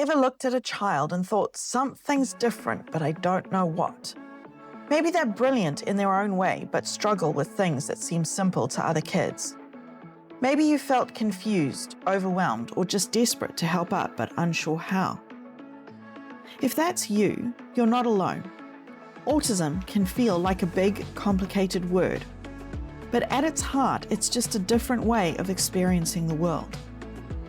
Ever looked at a child and thought, something's different, but I don't know what? Maybe they're brilliant in their own way, but struggle with things that seem simple to other kids. Maybe you felt confused, overwhelmed, or just desperate to help out, but unsure how. If that's you, you're not alone. Autism can feel like a big, complicated word, but at its heart, it's just a different way of experiencing the world.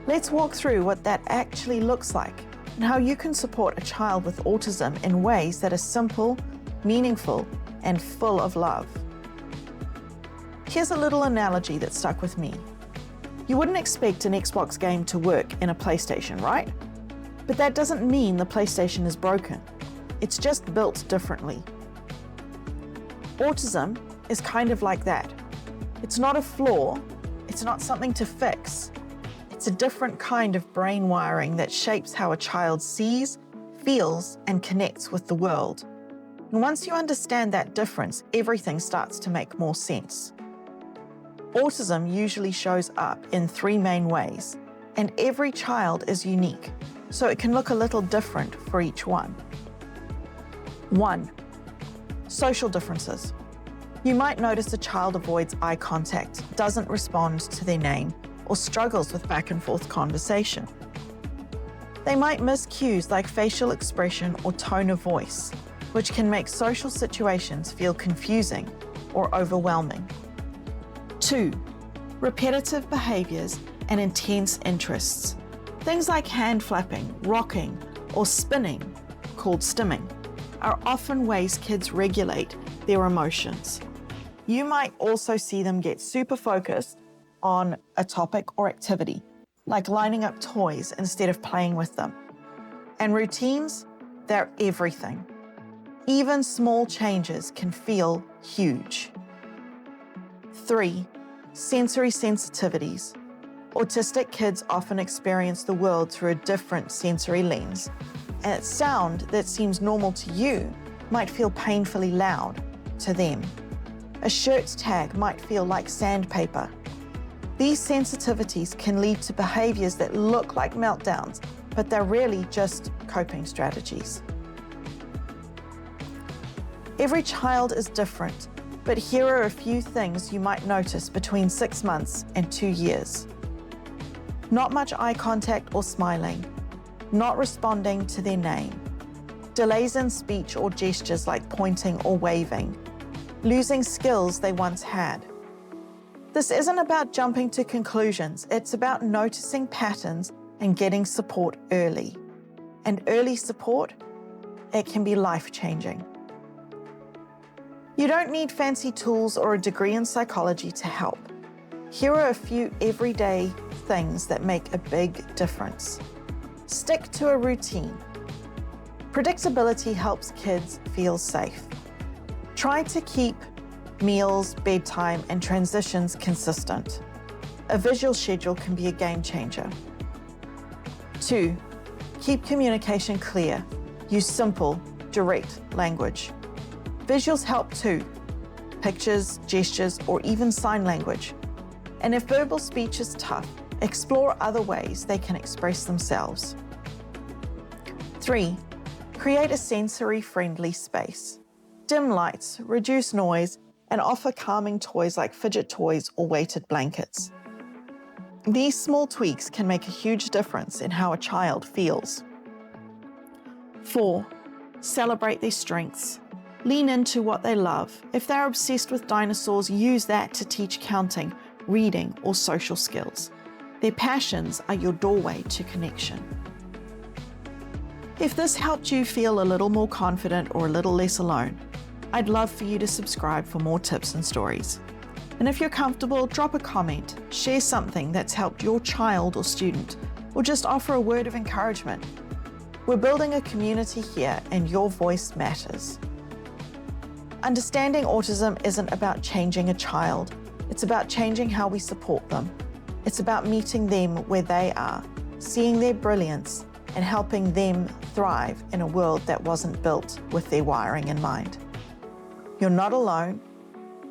Let's walk through what that actually looks like and how you can support a child with autism in ways that are simple, meaningful, and full of love. Here's a little analogy that stuck with me. You wouldn't expect an Xbox game to work in a PlayStation, right? But that doesn't mean the PlayStation is broken. It's just built differently. Autism is kind of like that. It's not a flaw, it's not something to fix. It's a different kind of brain wiring that shapes how a child sees, feels, and connects with the world. And once you understand that difference, everything starts to make more sense. Autism usually shows up in 3 main ways, and every child is unique, so it can look a little different for each one. 1. Social differences. You might notice a child avoids eye contact, doesn't respond to their name, or struggles with back and forth conversation. They might miss cues like facial expression or tone of voice, which can make social situations feel confusing or overwhelming. 2. Repetitive behaviors and intense interests. Things like hand flapping, rocking, or spinning, called stimming, are often ways kids regulate their emotions. You might also see them get super focused on a topic or activity, like lining up toys instead of playing with them. And routines, they're everything. Even small changes can feel huge. 3. Sensory sensitivities. Autistic kids often experience the world through a different sensory lens, and sound that seems normal to you might feel painfully loud to them. A shirt's tag might feel like sandpaper. These sensitivities can lead to behaviors that look like meltdowns, but they're really just coping strategies. Every child is different, but here are a few things you might notice between 6 months and 2 years. Not much eye contact or smiling, not responding to their name, delays in speech or gestures like pointing or waving, losing skills they once had. This isn't about jumping to conclusions, it's about noticing patterns and getting support early. And early support, it can be life-changing. You don't need fancy tools or a degree in psychology to help. Here are a few everyday things that make a big difference. Stick to a routine. Predictability helps kids feel safe. Try to keep meals, bedtime, and transitions consistent. A visual schedule can be a game changer. 2. Keep communication clear. Use simple, direct language. Visuals help too. Pictures, gestures, or even sign language. And if verbal speech is tough, explore other ways they can express themselves. 3. Create a sensory-friendly space. Dim lights, reduce noise, and offer calming toys like fidget toys or weighted blankets. These small tweaks can make a huge difference in how a child feels. 4. Celebrate their strengths. Lean into what they love. If they're obsessed with dinosaurs, use that to teach counting, reading, or social skills. Their passions are your doorway to connection. If this helped you feel a little more confident or a little less alone, I'd love for you to subscribe for more tips and stories. And if you're comfortable, drop a comment, share something that's helped your child or student, or just offer a word of encouragement. We're building a community here, and your voice matters. Understanding autism isn't about changing a child. It's about changing how we support them. It's about meeting them where they are, seeing their brilliance, and helping them thrive in a world that wasn't built with their wiring in mind. You're not alone.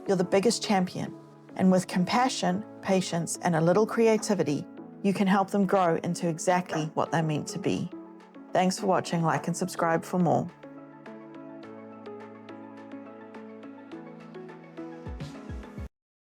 You're the biggest champion. And with compassion, patience, and a little creativity, you can help them grow into exactly what they're meant to be. Thanks for watching. Like and subscribe for more.